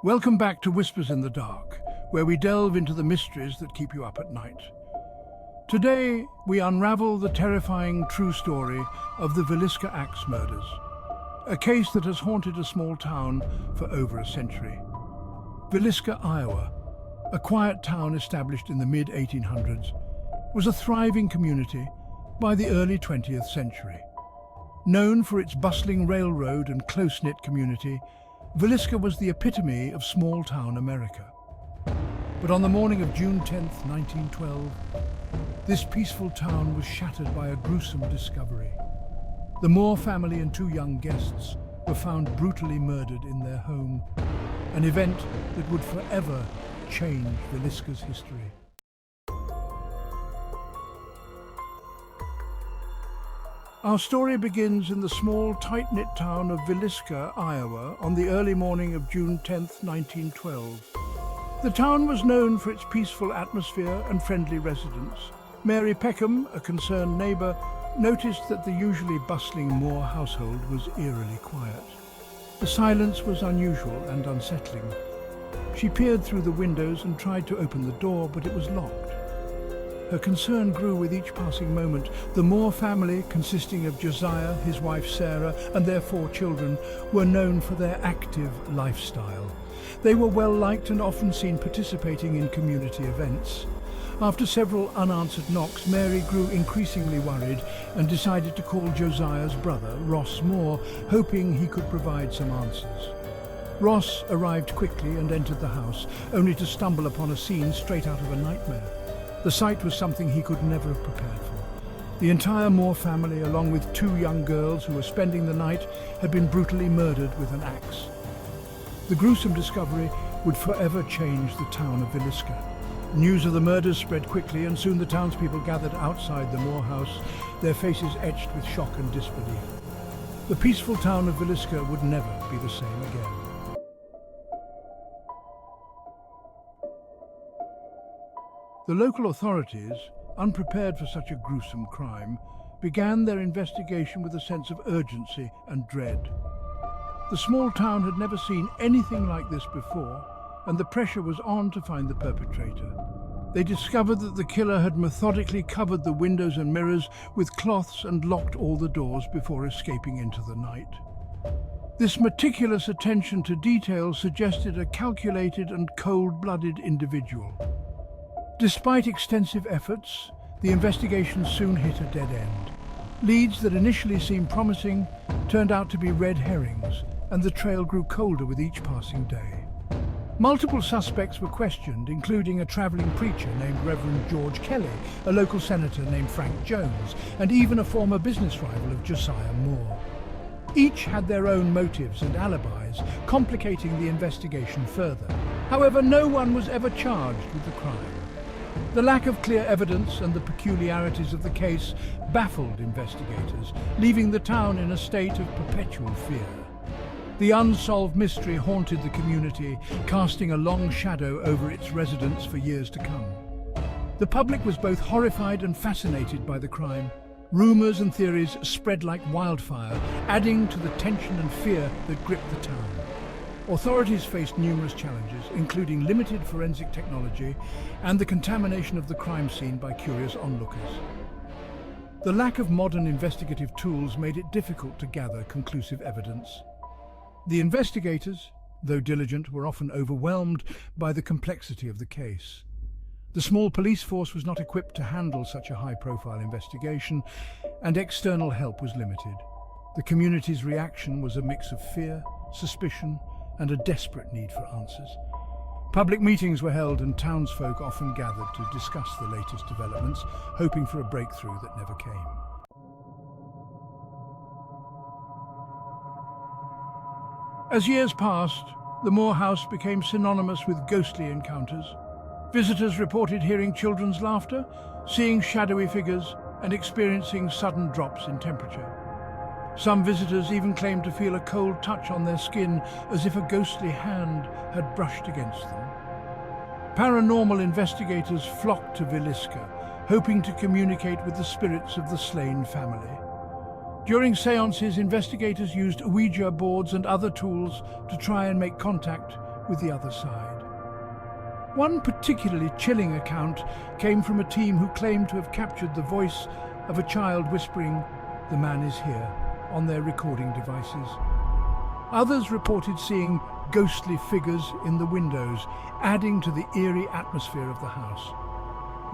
Welcome back to Whispers in the Dark, where we delve into the mysteries that keep you up at night. Today, we unravel the terrifying true story of the Villisca axe murders, a case that has haunted a small town for over a century. Villisca, Iowa, a quiet town established in the mid-1800s, was a thriving community by the early 20th century. Known for its bustling railroad and close-knit community, Villisca was the epitome of small-town America. But on the morning of June 10, 1912, this peaceful town was shattered by a gruesome discovery. The Moore family and two young guests were found brutally murdered in their home, an event that would forever change Villisca's history. Our story begins in the small, tight-knit town of Villisca, Iowa, on the early morning of June 10, 1912. The town was known for its peaceful atmosphere and friendly residents. Mary Peckham, a concerned neighbour, noticed that the usually bustling Moore household was eerily quiet. The silence was unusual and unsettling. She peered through the windows and tried to open the door, but it was locked. Her concern grew with each passing moment. The Moore family, consisting of Josiah, his wife Sarah, and their 4 children, were known for their active lifestyle. They were well liked and often seen participating in community events. After several unanswered knocks, Mary grew increasingly worried and decided to call Josiah's brother, Ross Moore, hoping he could provide some answers. Ross arrived quickly and entered the house, only to stumble upon a scene straight out of a nightmare. The sight was something he could never have prepared for. The entire Moore family, along with 2 young girls who were spending the night, had been brutally murdered with an axe. The gruesome discovery would forever change the town of Villisca. News of the murders spread quickly, and soon the townspeople gathered outside the Moore house, their faces etched with shock and disbelief. The peaceful town of Villisca would never be the same again. The local authorities, unprepared for such a gruesome crime, began their investigation with a sense of urgency and dread. The small town had never seen anything like this before, and the pressure was on to find the perpetrator. They discovered that the killer had methodically covered the windows and mirrors with cloths and locked all the doors before escaping into the night. This meticulous attention to detail suggested a calculated and cold-blooded individual. Despite extensive efforts, the investigation soon hit a dead end. Leads that initially seemed promising turned out to be red herrings, and the trail grew colder with each passing day. Multiple suspects were questioned, including a traveling preacher named Reverend George Kelly, a local senator named Frank Jones, and even a former business rival of Josiah Moore. Each had their own motives and alibis, complicating the investigation further. However, no one was ever charged with the crime. The lack of clear evidence and the peculiarities of the case baffled investigators, leaving the town in a state of perpetual fear. The unsolved mystery haunted the community, casting a long shadow over its residents for years to come. The public was both horrified and fascinated by the crime. Rumors and theories spread like wildfire, adding to the tension and fear that gripped the town. Authorities faced numerous challenges, including limited forensic technology and the contamination of the crime scene by curious onlookers. The lack of modern investigative tools made it difficult to gather conclusive evidence. The investigators, though diligent, were often overwhelmed by the complexity of the case. The small police force was not equipped to handle such a high-profile investigation, and external help was limited. The community's reaction was a mix of fear, suspicion, and a desperate need for answers. Public meetings were held, and townsfolk often gathered to discuss the latest developments, hoping for a breakthrough that never came. As years passed, the Moore house became synonymous with ghostly encounters. Visitors reported hearing children's laughter, seeing shadowy figures, and experiencing sudden drops in temperature. Some visitors even claimed to feel a cold touch on their skin, as if a ghostly hand had brushed against them. Paranormal investigators flocked to Villisca, hoping to communicate with the spirits of the slain family. During seances, investigators used Ouija boards and other tools to try and make contact with the other side. One particularly chilling account came from a team who claimed to have captured the voice of a child whispering, "The man is here," on their recording devices. Others reported seeing ghostly figures in the windows, adding to the eerie atmosphere of the house.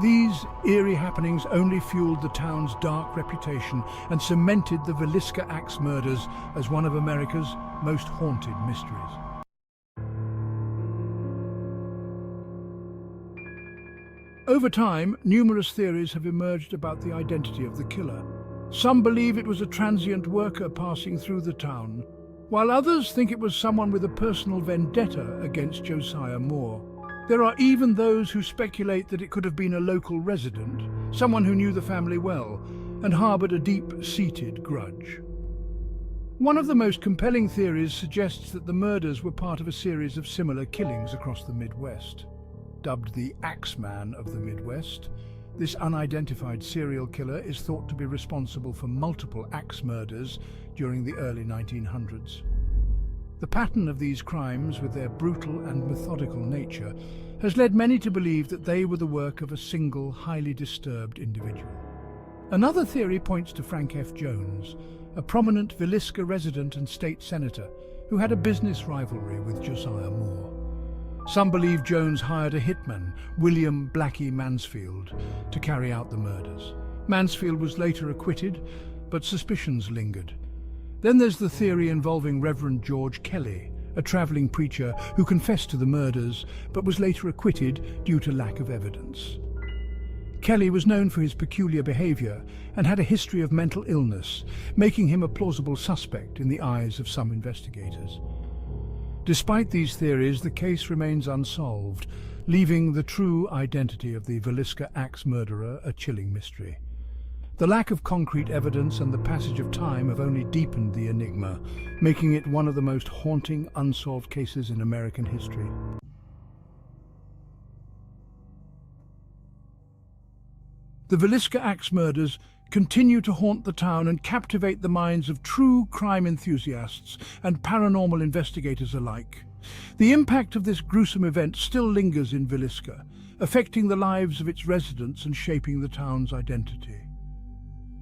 These eerie happenings only fueled the town's dark reputation and cemented the Villisca axe murders as one of America's most haunted mysteries. Over time, numerous theories have emerged about the identity of the killer. Some believe it was a transient worker passing through the town, while others think it was someone with a personal vendetta against Josiah Moore. There are even those who speculate that it could have been a local resident, someone who knew the family well and harbored a deep-seated grudge. One of the most compelling theories suggests that the murders were part of a series of similar killings across the Midwest. Dubbed the Axeman of the Midwest, this unidentified serial killer is thought to be responsible for multiple axe murders during the early 1900s. The pattern of these crimes, with their brutal and methodical nature, has led many to believe that they were the work of a single, highly disturbed individual. Another theory points to Frank F. Jones, a prominent Villisca resident and state senator who had a business rivalry with Josiah Moore. Some believe Jones hired a hitman, William Blackie Mansfield, to carry out the murders. Mansfield was later acquitted, but suspicions lingered. Then there's the theory involving Reverend George Kelly, a traveling preacher who confessed to the murders but was later acquitted due to lack of evidence. Kelly was known for his peculiar behavior and had a history of mental illness, making him a plausible suspect in the eyes of some investigators. Despite these theories, the case remains unsolved, leaving the true identity of the Villisca axe murderer a chilling mystery. The lack of concrete evidence and the passage of time have only deepened the enigma, making it one of the most haunting unsolved cases in American history. The Villisca axe murders continue to haunt the town and captivate the minds of true crime enthusiasts and paranormal investigators alike. The impact of this gruesome event still lingers in Villisca, affecting the lives of its residents and shaping the town's identity.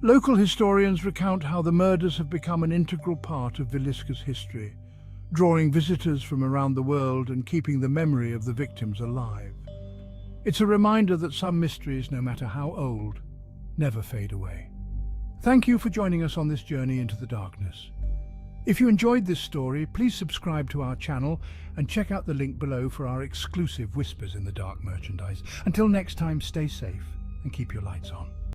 Local historians recount how the murders have become an integral part of Villisca's history, drawing visitors from around the world and keeping the memory of the victims alive. It's a reminder that some mysteries, no matter how old, never fade away. Thank you for joining us on this journey into the darkness. If you enjoyed this story, please subscribe to our channel and check out the link below for our exclusive Whispers in the Dark merchandise. Until next time, stay safe and keep your lights on.